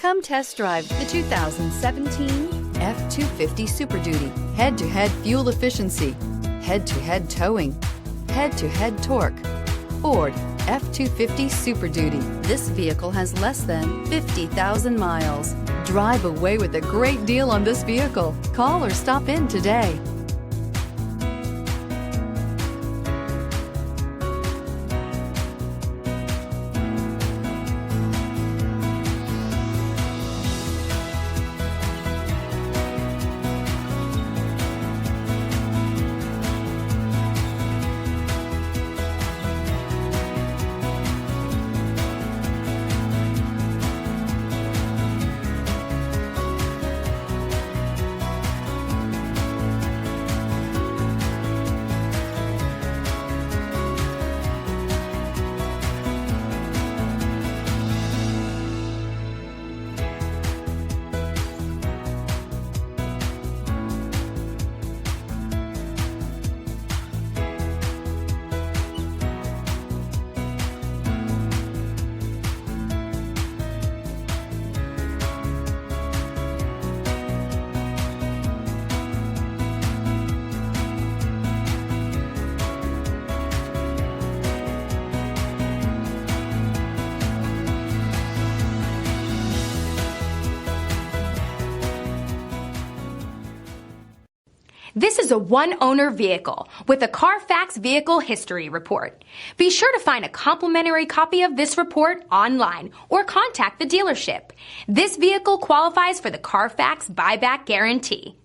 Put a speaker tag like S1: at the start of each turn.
S1: Come test drive the 2017 F-250 Super Duty. Head-to-head fuel efficiency, head-to-head towing, head-to-head torque. Ford F-250 Super Duty. This vehicle has less than 50,000 miles. Drive away with a great deal on this vehicle. Call or stop in today.
S2: This is a one-owner vehicle with a Carfax Vehicle History Report. Be sure to find a complimentary copy of this report online or contact the dealership. This vehicle qualifies for the Carfax Buyback Guarantee.